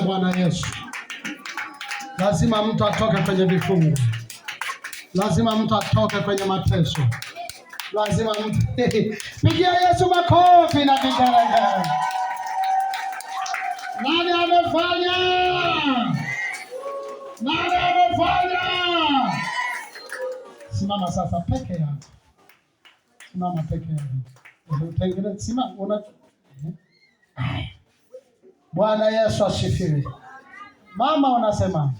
Bwana Yesu. Lazima mtu atoke kwenye vifungo. Lazima mtu atoke kwenye mateso. Lazima mtu pigia Yesu makofi na vigelegele. Nani amefanya? Nani amefanya? Simama sasa peke yako. Simama peke yako. Utengeneze simama una Bwana Yesu asifiwe. Mama unasema?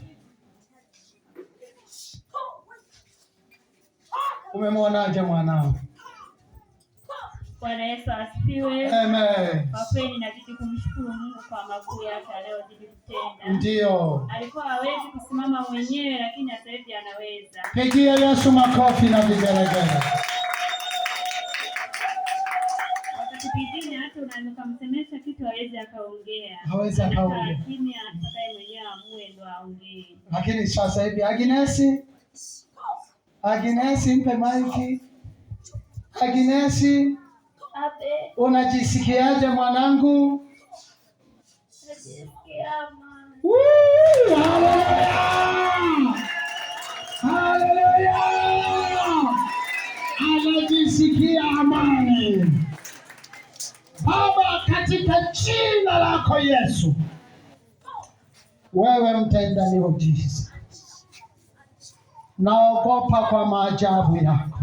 Umemwonaje mwanao? Bwana Yesu asifiwe. Amen. Kwa kweli nazidi kumshukuru Mungu kwa makuu yake aliyozidi kutenda. Ndio. Alikuwa hawezi kusimama mwenyewe lakini sasa hivi anaweza. Pigia Yesu makofi na vigelegele. Wakati mwingine hata unamsemesha kitu hawezi akaongea. Hawezi akaongea. Lakini anataka yeye mwenyewe amue ndo aongee. Lakini sasa hivi Agnesi mpe maiki. Agnesi, unajisikiaje mwanangu? Najisikia amani. Haleluya! Anajisikia amani. Baba, katika jina lako Yesu, wewe mtenda miujiza. Naogopa kwa maajabu yako.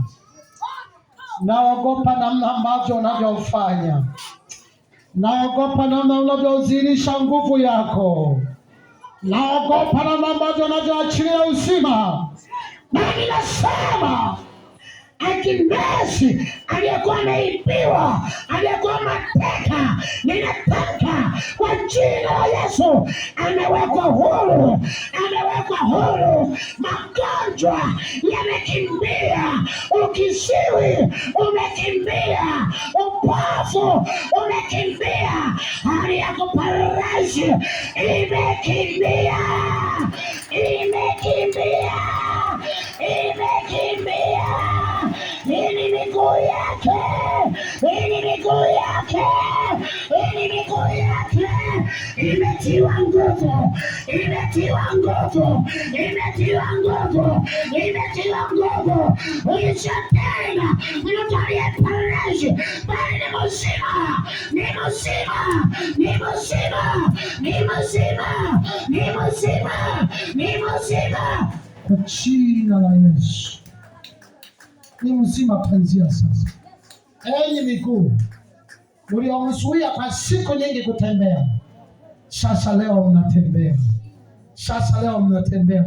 Naogopa namna ambavyo unavyofanya. Naogopa namna unavyozidisha nguvu yako. Naogopa namna ambavyo unavyoachilia uzima. Na ninasema Agnesi aliyekuwa ameibiwa, aliyekuwa mateka, ninataka kwa jina la Yesu amewekwa huru, amewekwa huru. Magonjwa yamekimbia, ukimwi umekimbia, upofu umekimbia, hali ya kuparalyze imekimbia, imekimbia. Hii ni miguu yake, hii ni miguu yake, hii ni miguu yake. Imetiwa nguvu, imetiwa nguvu, imetiwa nguvu, imetiwa nguvu. Huyu shetani, mtu aliyeparalyze, bali ni mzima, ni mzima, ni mzima, ni mzima, ni mzima, ni mzima. Kwa jina la Yesu. Ni mzima kuanzia sasa. Enyi miguu mliomzuia kwa siku nyingi kutembea, sasa leo mnatembea. Sasa leo mnatembea.